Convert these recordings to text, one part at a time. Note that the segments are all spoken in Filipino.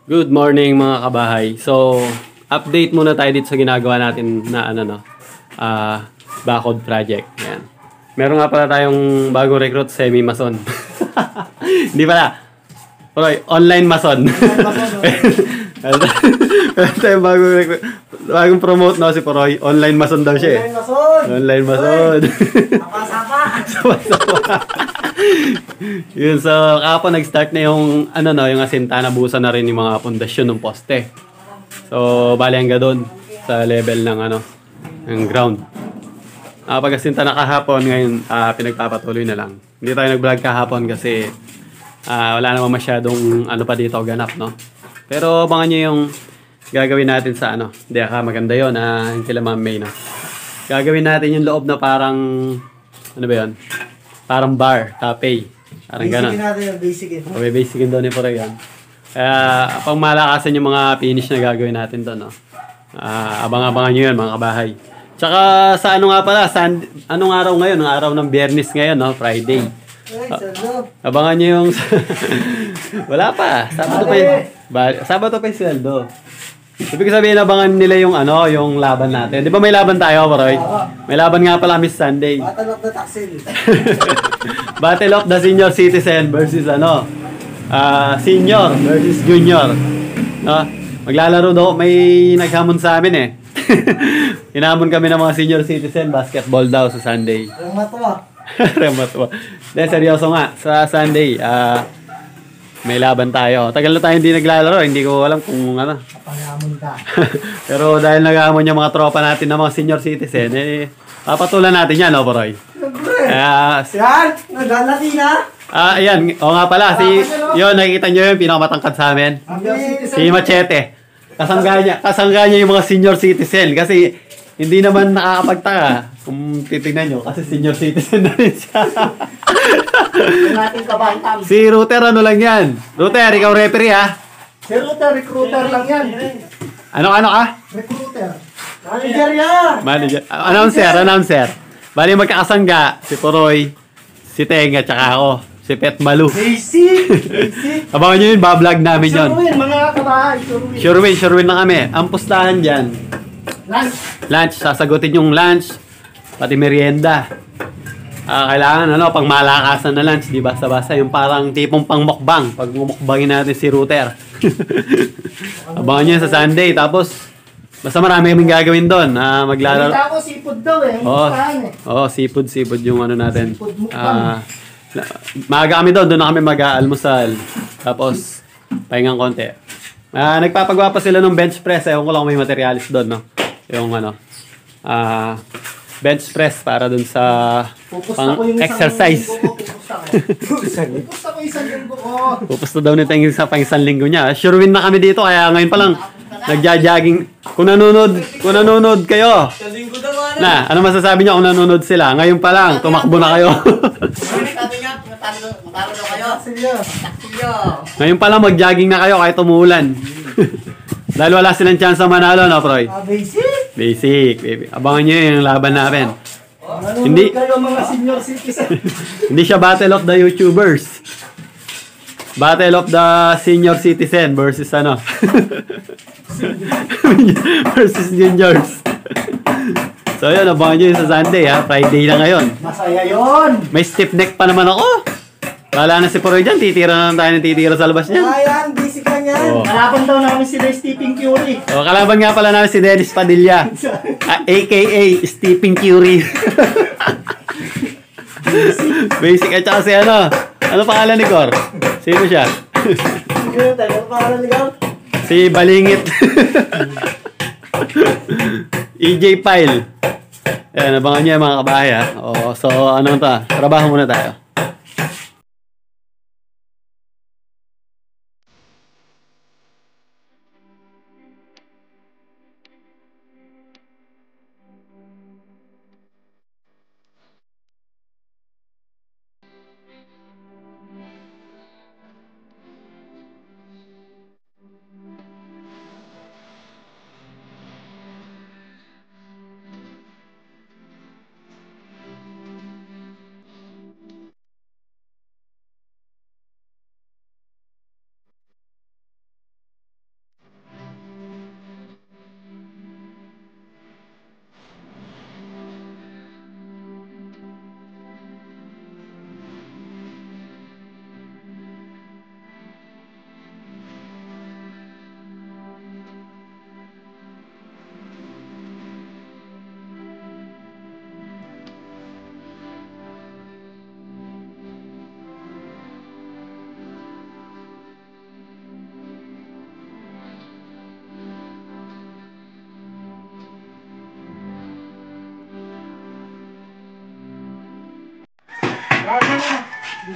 Good morning mga kabahay. So, update muna tayo dito sa ginagawa natin na backhoe project. Yan. Meron nga pala tayong bagong recruit, semi-mason. Hindi pala. Okay, online mason. Meron tayong bagong recruit. Bagong promote na si Poroy. Online mason daw siya eh. Online mason! Online mason. Sapa-sapa! Sapa-sapa. Yun, so kapon nag-start na yung yung asinta, nabusan na rin yung mga pundasyon ng poste. So bali hanggang doon sa level ng ng ground. Pag-asinta na kahapon, ngayon pinagpapatuloy na lang. Hindi tayo nag-vlog kahapon kasi wala naman masyadong pa dito ganap, no. Pero abangan niyo yung gagawin natin sa Hindi maganda 'yon, yung kila Ma'am May, no. Gagawin natin yung loob na parang ba 'yon? Parang bar, cafe. Parang gano'n. Basicin natin yung basicin. Okay, basicin doon ni Poroy yan. Kaya, pang malakasan yung mga finish na gagawin natin doon, no? Abang-abangan nyo yun, mga kabahay. Tsaka, sa nga pala, anong araw ngayon? Ang araw ng Biyernes ngayon, no? Friday. Abangan nyo yung... Wala pa. Sabado pa yung sweldo. Ibig sabihin, abangan nila yung yung laban natin. Di ba may laban tayo, Poroy? May laban nga pala Miss Sunday. Battle of the Taksil. Battle of the senior citizen versus senior versus junior. No? Maglalaro daw, may naghamon sa amin eh. Hinamon kami ng mga senior citizen, basketball daw sa Sunday. Rematwa. Rematwa. Then, seryoso nga, sa Sunday, may laban tayo. Tagal na tayo hindi naglalaro. Hindi ko alam kung Pangamon ka. Pero dahil naghamon yung mga tropa natin ng mga senior citizen, papatulan natin yan, no, Poroy? Siyempre. Yan! Naglalati na. Ayan. O nga pala. Yun, nakikita nyo yun, pinakamatangkad sa amin. Si Machete. Kasangga niya yung mga senior citizen. Kasi hindi naman nakakapagtaka kung titignan nyo. Kasi senior citizen na rin siya. Nating kabantam. Si Router, lang yan? Router, ikaw referee, ha? Si Router, recruiter lang yan. Ano ka? Recruiter. Manager yan. Manager. Announcer. Bali magkakasangga. Si Poroy, si Tenga, tsaka ako. Si Pet Malu. Basic. Abangan nyo yun, bablog namin yun. Sure win, mga kabahay. Sure win. Sure win na kami. Ang pustahan dyan, lunch. Sasagutin yung lunch, pati merienda. Kailangan pang malakasan na lunch, di basta-basta. Yung parang tipong pang mukbang. Pag mumukbangin natin si Router. Abangan nyo sa Sunday. Tapos, basta marami kaming gagawin doon. Maglalaro. Kita ko seafood daw eh. Seafood yung natin. Seafood mukbang. Maaga kami doon na kami mag-aalmusal. Tapos, pahingang konti. Nagpapagawa pa sila ng bench press. Ewan ko lang may materialis doon, no? Yung bench press para doon sa exercise. Pupusta ko isang linggo ko. Pupusta daw nito yung sa pang-isang linggo niya. Sure win na kami dito, kaya ngayon pa lang nagja-jogging. Kung nanonood kayo. Na, ano masasabi niyo kung nanonood sila? Ngayon pa lang, tumakbo na kayo. Ngayon pa lang mag-jogging na kayo kahit umuulan. Dahil wala silang chance na manalo, no, Proy? Basic, baby. Abangan nyo yung laban namin. Hindi kayo mga senior citizen. Hindi siya Battle of the YouTubers. Battle of the senior citizen versus versus juniors. So yun, abangan nyo yung sa Sunday, ha. Friday na ngayon. Masaya yun. May stiff neck pa naman ako. Wala na si Poroy dyan, titira na tayo ng titira sa labas niyan. Ayan, basic lang yan. Kalaban daw namin si Stephen Curry. Kalaban nga pala namin si Dennis Padilla. A.K.A. Stephen Curry. Basic. At saka si ano pangalan ni Cor? Sino siya? Ano pangalan ni Cor? Si Balingit. EJ Pile. Ayan, abangan niya mga kabahay, ha. So trabaho muna tayo.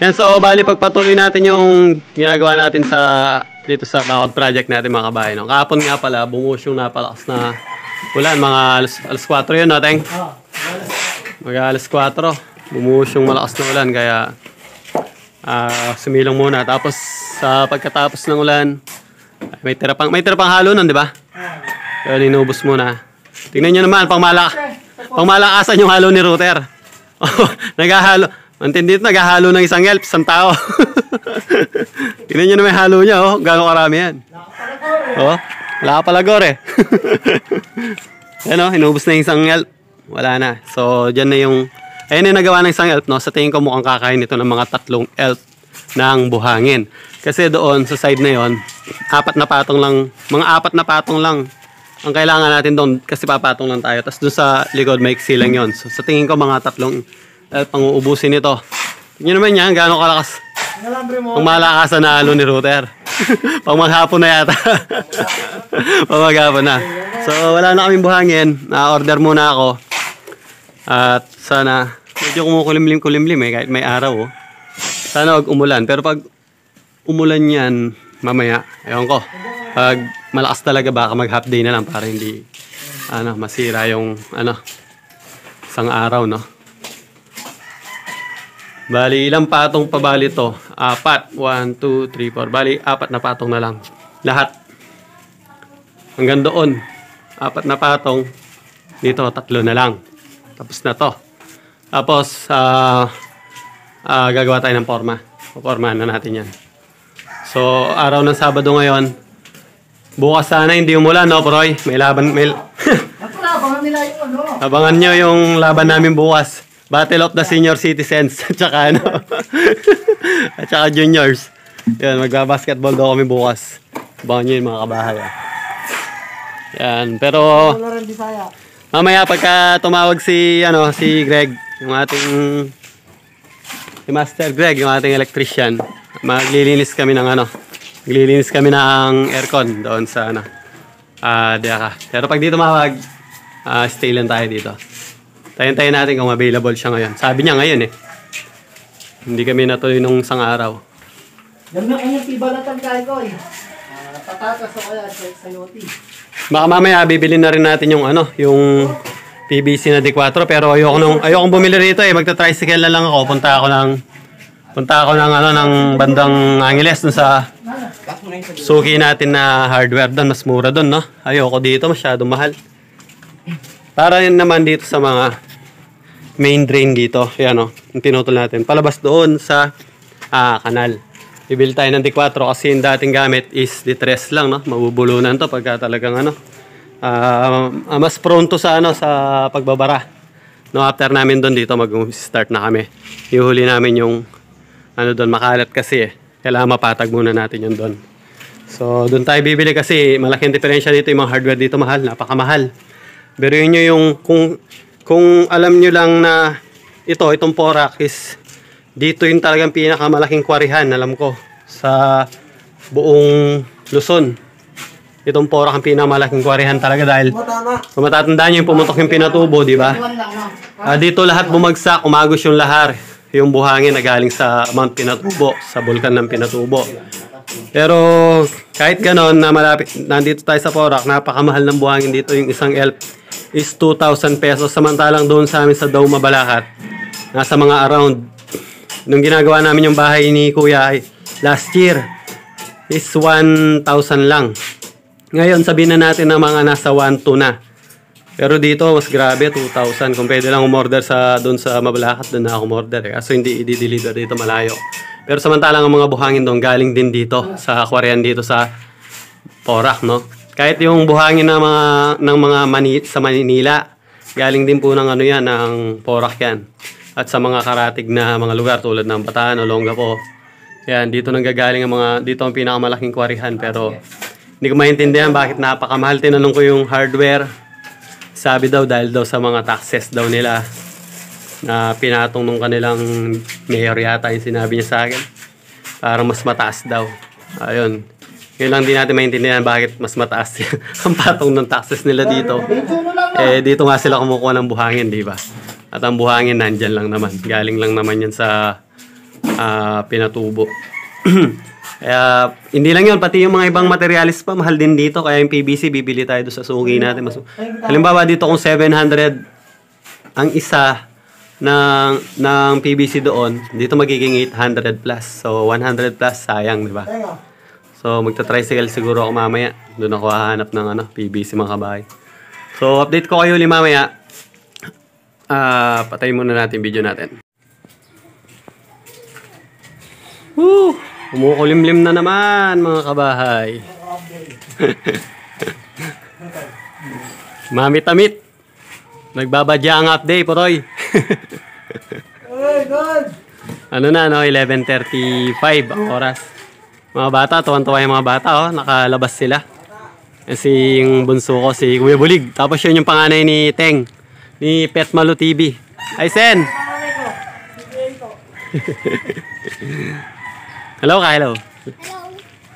Yan, so bali pagpatuloy natin yung ginagawa natin dito sa backup project natin mga kabayan. No? Kahapon nga pala, bumuhos yung napalakas na ulan. Mga alas 4 yun, no, Teng? Mga alas 4. Bumuhos yung malakas na ulan, kaya sumilong muna. Tapos sa pagkatapos ng ulan, may tira pang halo nun, di ba? Kaya linubos muna. Tingnan nyo naman, pangmalakasan yung halo ni router. Naghahalo. Antindi dito, naghahalo ng isang elf, isang tao. Tingnan nyo na may halo niya, oh. Gano'ng karami yan. Oh, wala ka pala gore. Yan, oh, inubos na yung isang elf. Wala na. So, dyan na yung... Ayun yung nagawa ng isang elf, no? Sa tingin ko mukhang kakain ito ng mga 3 elf ng buhangin. Kasi doon, sa side na yon, mga 4 na patong lang ang kailangan natin doon kasi papatong lang tayo. Tapos doon sa likod, may lang yon. So, sa tingin ko mga 3 elf ang uubusin ito. Tingnan naman yan, gaano kalakas. Ang malakasan na halo ni router. Pang maghapon na yata. Pang maghapon na. So, wala na kaming buhangin. Na-order muna ako. At sana, medyo kumukulimlim-kulimlim eh, kahit may araw. Oh. Sana wag umulan. Pero pag umulan yan, mamaya, ewan ko. Pag malakas talaga, baka mag-half day na lang para hindi masira yung isang araw, no? Bali, ilang patong pa bali to? 4. 1, 2, 3, 4. Bali, 4 na patong na lang. Lahat. Hanggang doon. 4 na patong. Dito, 3 na lang. Tapos na to. Tapos, gagawa tayo ng forma. Formahan na natin yan. So, araw ng Sabado ngayon. Bukas sana hindi umulan, no, Proy? May laban. Abangan nila yung ano. Abangan nyo yung laban namin bukas. Battle of the Senior Citizens. At saka at saka juniors. Yan, magbabasketball daw kami bukas. Abangan nyo yung mga kabahay. Yan, pero mamaya pagka tumawag si Greg, yung ating si Master Greg, yung ating electrician, maglilinis kami ng aircon doon sa Diaka. Pero pag dito tumawag, stay lang tayo dito. Tayin-tayin natin kung available siya ngayon. Sabi niya ngayon eh. Hindi kami natuloy nung isang araw. Yan na kanyang tibalatan kayo ko eh. Patatas o kaya sa sayoti. Baka mamaya bibili na rin natin yung yung PVC na D4, pero ayokong bumili rito eh. Magta-tricycle na lang ako. Punta ako ng bandang Angeles dun sa suki natin na hardware doon. Mas mura doon, no? Ayoko dito, masyadong mahal. Para yun naman dito sa mga main drain dito. Yan, no? Yung pinutol natin. Palabas doon sa kanal. Bibili tayo ng D4 kasi yung dating gamit is D3 lang, no? Mabubulunan to pagka talagang mas pronto sa sa pagbabara. No, after namin doon dito mag-start na kami. Ihuli namin yung doon makalat kasi eh. Kailangan mapatag muna natin yung doon. So, doon tayo bibili kasi malaking diferensya dito. Yung mga hardware dito mahal, napakamahal. Pero yun yung kung alam nyo lang na itong Porac is dito yung talagang pinakamalaking kwarihan, alam ko, sa buong Luzon. Itong Porac ang pinakamalaking kwarihan talaga dahil kung matatandaan nyo yung pumutok yung Pinatubo, di ba? Dito lahat bumagsak, umagos yung lahar, yung buhangin na galing sa Mount Pinatubo, sa bulkan ng Pinatubo. Pero kahit ganon na nandito tayo sa Porac, napakamahal ng buhangin dito. Yung isang elf is 2,000 pesos. Samantalang doon sa amin sa Dauma, Balacat, nasa mga around, nung ginagawa namin yung bahay ni Kuya last year, is 1,000 lang. Ngayon sabihin na natin na mga nasa 1,200 na. Pero dito mas grabe, 2,000. Kung pwede lang umorder doon sa Mabalacat, doon na ako umorder. Kaso hindi i-deliver dito, malayo. Pero samantalang ang mga buhangin doon galing din dito sa aquarium dito sa Porac, no? Kahit yung buhangin ng mga sa Manila, galing din po ng yan, ng Porac yan. At sa mga karatig na mga lugar tulad ng Bataan o Olongapo. Yan, dito nanggagaling dito ang pinakamalaking kwarihan. Pero hindi ko maintindihan bakit napakamahal. Tinanong ko yung hardware. Sabi daw dahil daw sa mga taxes daw nila na pinatong nung kanilang mayor yata yung sinabi niya sa akin. Parang mas mataas daw. Ayun. Yun lang din natin maintindihan bakit mas mataas ang patong ng taxes nila dito. Dito nga sila kumukuha ng buhangin, di ba? At ang buhangin nandyan lang naman. Galing lang naman yan sa pinatubo. Kaya, hindi lang yun, pati yung mga ibang materialis pa, mahal din dito. Kaya yung PVC, bibili tayo doon sa suki natin. Halimbawa dito kung 700 ang isa ng PVC doon, dito magiging 800 plus. So, 100 plus, sayang, di ba? So, magta-tricycle siguro ako mamaya. Doon ako hahanap ng PVC mga kabahay. So, update ko kayo ulit mamaya. Patayin muna natin video natin. Woo! Kumukulimlim na naman mga kabahay. Mamit-amit. Nagbabadya ang update, Poroy. Hey, good! Ano na, 11:35 ang oras. Mga bata, tuwan-tuwa yung mga bata, nakalabas sila. Kasi yung bunso ko, si Kuya Bulig. Tapos yun yung panganay ni Teng, ni Pet Malu TV. Ay, Sen! Hello ka, hello. Hello.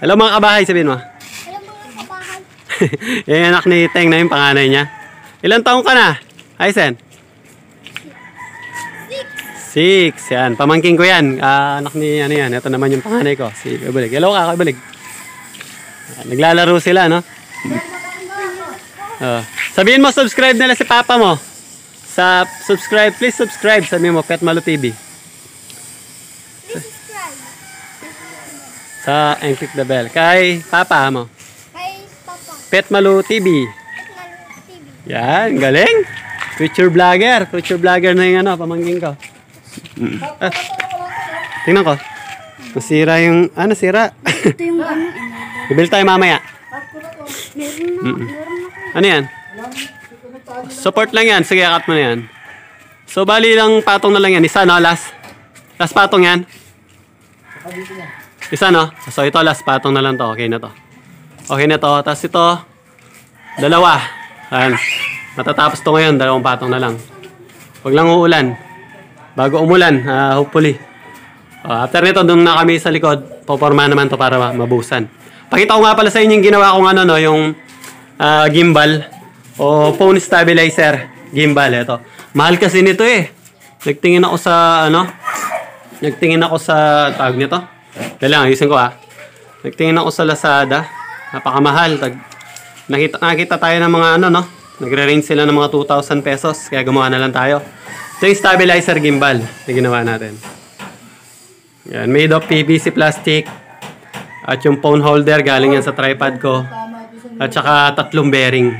Hello mga kabahay, sabihin mo. Hello mga kabahan. Yung anak ni Teng na yung panganay niya. Ilang taong ka na? Ay, Sen? 6. Yan. Pamangking ko yan. Anak ni, yan. Ito naman yung panganay ko. Si Ibulig. Hello ka, Ibulig. Naglalaro sila, no? Sabihin mo, subscribe nila si Papa mo. Please subscribe. Sabihin mo, Pet Malu TV. And click the bell. Kay Papa mo. Kay Papa. Pet Malu TV. TV. Yan, galing. Future vlogger na yung pamangking ko. Tingnan ko. Nasira yung, nasira. Ito yung Bibili tayo mamaya. meron Ano yan? Support lang yan. Sige, cut mo na yan. So, bali lang patong na lang yan. Isa, no? Last patong yan. Isa, no? So, ito last patong na lang to. Okay na to. Okay na to. Tapos ito, dalawa. Ayan. Matatapos to ngayon. 2 patong na lang. Huwag lang uulan. Bago umulan, hopefully. After nito, doon na kami sa likod. Poporma naman to para mabusan. Pakita ko nga pala sa inyo yung ginawa kong yung gimbal o phone stabilizer gimbal. Ito. Mahal kasi nito eh. Nagtingin ako sa tawag nito. Kailangan, ayusin ko Nagtingin ako sa Lazada. Napakamahal. Nakita tayo ng mga nagre-range sila ng mga 2,000 pesos. Kaya gumawa na lang tayo. Ito yung stabilizer gimbal na ginawa natin. Yan, made of PVC plastic. At yung phone holder, galing yan sa tripod ko. At saka 3 bearing.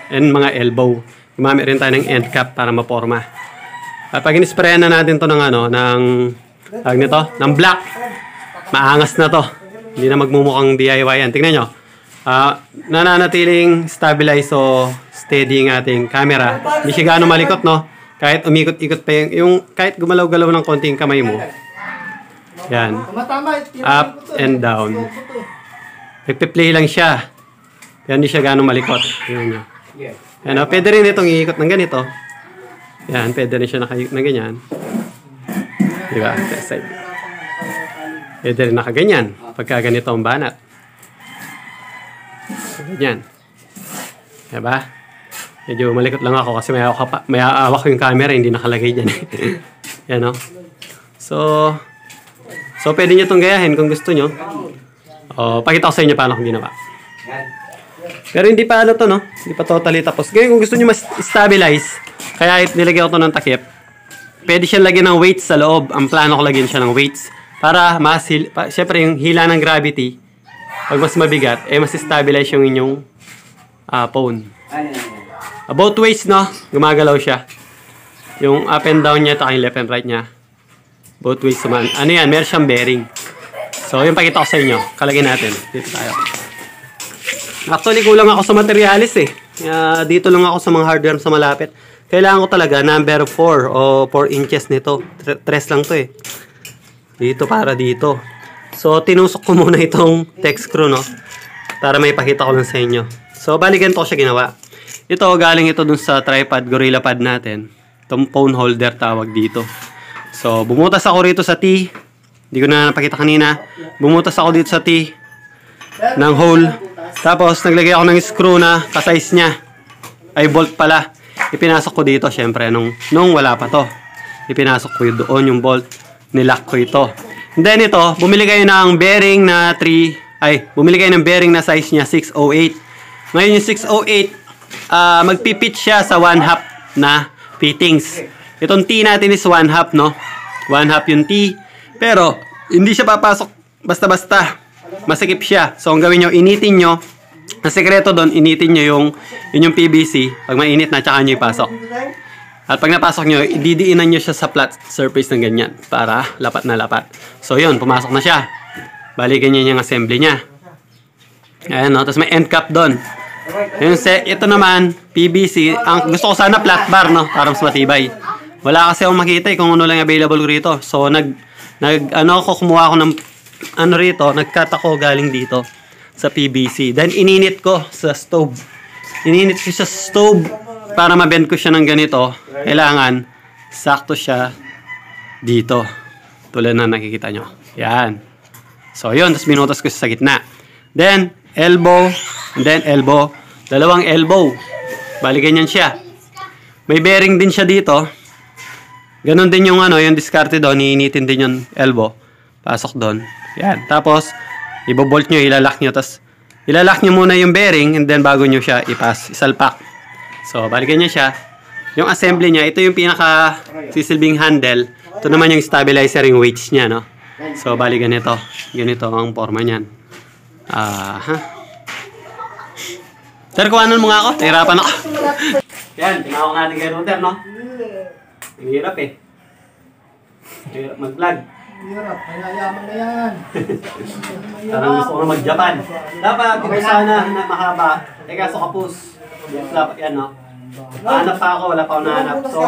And mga elbow. Gumamit rin tayo ng end cap para maporma. At pag in-sprayan na natin to ng ng black. Maangas na to. Hindi na magmumukhang DIY yan. Tingnan nyo. Nananatiling stabilize o steady ang ating camera. Hindi siya gaano malikot, no? Kahit umikot-ikot pa yung kahit gumalaw-galaw ng konting kamay mo. Yan. Up and down. Nagpe-play lang siya. Kaya hindi siya gaano malikot. Tingnan nyo. Yan, pwede rin itong iikot ng ganito. Yan, pwede rin siya nakayikot ng ganyan. Diba? Side. Pwede rin nakaganyan. Pagka ganito ang banat. Ganyan. Diba? Medyo malikot lang ako kasi may aawak ko yung camera. Hindi nakalagay dyan. Yan, no? So, pwede nyo itong gayahin kung gusto nyo. Pakita ko sa inyo paano kung ginawa. Pero hindi pa no? Hindi pa totally tapos. Ngayon kung gusto nyo mas stabilize, kaya nilagyan ko ito ng takip. Pwede siya lagyan ng weights sa loob. Ang plano ko lagyan siya ng weights. Para syempre yung hila ng gravity, pag mas mabigat, mas stabilize yung inyong phone. Both ways, no? Gumagalaw siya. Yung up and down niya, at yung left and right niya. Both ways naman. Ano yan? Meron siyang bearing. So, yung pakita ko sa inyo. Kalagyan natin. Dito tayo. Actually, kulang ako sa materialis eh. Dito lang ako sa mga hardware sa malapit. Kailangan ko talaga number 4 o 4 inches nito. 3 lang to eh. Dito para dito. So, tinusok ko muna itong tech screw, no? Para may pakita ko lang sa inyo. So, bali ganito ko siya ginawa. Ito, galing ito dun sa tripod, Gorilla Pad natin. Itong phone holder tawag dito. So, bumutas ako rito sa T. Hindi ko na napakita kanina. Bumutas ako dito sa T ng hole. Tapos, naglagay ako ng screw na kasize niya. Ay, bolt pala. Ipinasok ko dito, syempre, nung wala pa to. Ipinasok ko doon yung bolt. Nilock ko ito. Then ito, bumili kayo ng bearing na bumili kayo ng bearing na size niya 608. Ngayon yung 608, magpipit siya sa 1/2 na fittings. Itong T natin is 1/2, no? 1/2 yung T. Pero, hindi siya papasok basta-basta. Masikip siya. So, ang gawin nyo, initin nyo. Ang sekreto doon, initin nyo yung PVC. Pag mainit na, tsaka nyo ipasok. At pag napasok nyo, ididiinan nyo siya sa flat surface ng ganyan. Para lapat na lapat. So, yun, pumasok na siya. Bali, ganyan yung assembly niya. Ayan, no? Tapos may end cap doon. Ito naman, PVC. Ang gusto ko sana flat bar, no? Para mas matibay. Wala kasi akong makita kung ano lang available rito. So, kumuha ako ng rito, nag-cut ako galing dito sa PVC. Then, ininit ko sa stove. Ininit ko sa stove para mabend ko siya ng ganito. Kailangan, sakto siya dito. Tulad na nakikita nyo. Yan. So, yun. Tapos, binutas ko siya sa gitna. Then, elbow. And then, elbow. Dalawang elbow. Bali, ganyan siya. May bearing din siya dito. Ganon din yung yung diskarte doon, iinitin din yung elbow. Pasok doon. Yan. Tapos, ibobolt nyo, ilalak nyo. Tapos, ilalak nyo muna yung bearing and then bago nyo siya isalpak. So, balikan niya siya. Yung assembly niya, ito yung pinaka sisilbing handle. Ito naman yung stabilizer, yung weights niya, no? So, bali ganito. Ganito ang forma niyan. Sir, kuhanan mo nga ako. Nahirapan ako. Yan, tinawag natin kay router, no? Ang hirap eh. Hirap mag-vlog. Hirap, mayayaman na yan. Parang gusto ko na mag-Japan. Dapat, ito sana na mahaba. Teka, so kapus. Dapat yan, no? Nahanap pa ako, wala pa ako nahanap. So,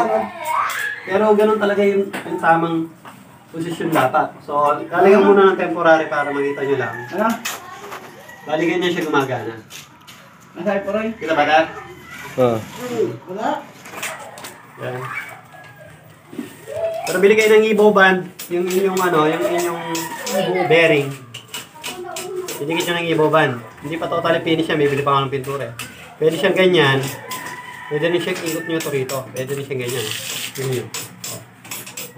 pero ganun talaga yung tamang posisyon dapat. So, kaligan muna ng temporary para makita nyo lang. Ano? Balikan niya siya gumagana. Nasay po rin? Kita ba, Dad? Oo. Wala. Yan. Pero bili kayo ng Evo band, yung inyong bearing. Bigyan nyo ng Evo band. Hindi pa totally finish yan, may bili pa ako ng pintura. Pwede siyang ganyan. Pwede rin siyang ikot nyo ito rito. Pwede rin siyang ganyan. Yun yun.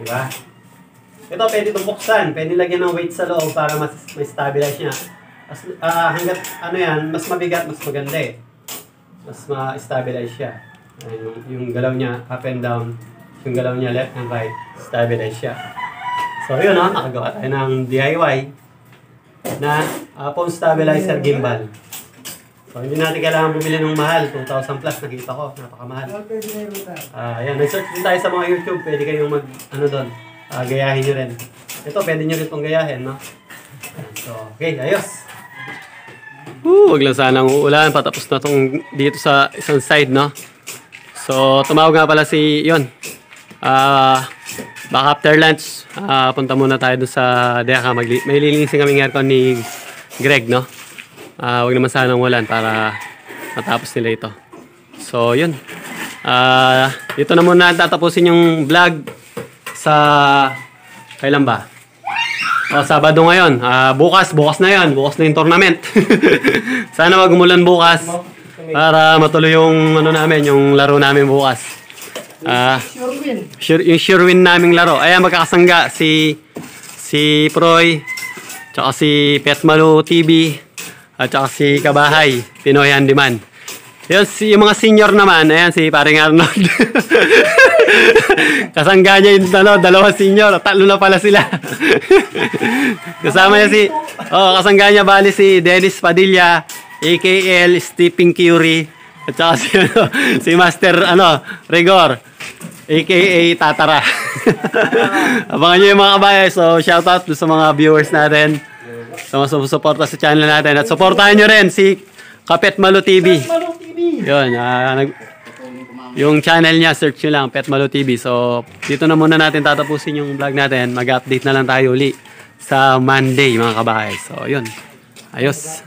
Diba? Ito pwede itong buksan. Pwede lagyan ng weight sa loob para mas stabilize niya. Hanggat mas mabigat, mas maganda eh. Mas ma-stabilize siya. Yung galaw niya, up and down. Yung galaw niya, left and right, stabilize siya. So yun, nakagawa tayo ng DIY na phone stabilizer gimbal. So hindi natin kailangan bumili ng mahal, 2,000 plus, nakita ko, napakamahal. Ayan, nag-search din tayo sa mga YouTube, pwede kayong gayahin nyo rin. Ito, pwede nyo rin itong gayahin, no? So, okay, ayos. Wag lang sanang uulan, patapos na itong dito sa isang side, no? So, tumawag nga pala baka after lunch, punta muna tayo doon sa Deka. May lilinisin kaming aircon ni Greg, no? Wag naman sanang ulan para matapos nila ito. So, yun. Dito na muna tatapusin yung vlog sa kailan ba? Sabado ngayon. Bukas na yan. Bukas na yung tournament. Sana wag umulan bukas para matuloy yung yung laro namin bukas. Yung sure win naming laro. Ayan, magkakasangga si Proy, tsaka si Petmalo TV, at tsaka si Kabahay, Pinoy Handyman. Yung mga senior naman, ayan si Paring Arnold. Kasangga niya yung dalawa senior, tatlo na pala sila. Kasama niya kasangga niya bali si Dennis Padilla, AKL Stephen Curry, at saka si Master Rigor, AKA Tatara. Abangan niyo yung mga kabayan. So shoutout sa mga viewers natin, sa mga sumusuporta sa channel natin, at supportahan niyo rin si Kapetmalo TV. Yun, yung channel niya, search nyo lang, Petmalo TV. So, dito na muna natin tatapusin yung vlog natin. Mag-update na lang tayo uli sa Monday, mga kabahay. So, yun. Ayos.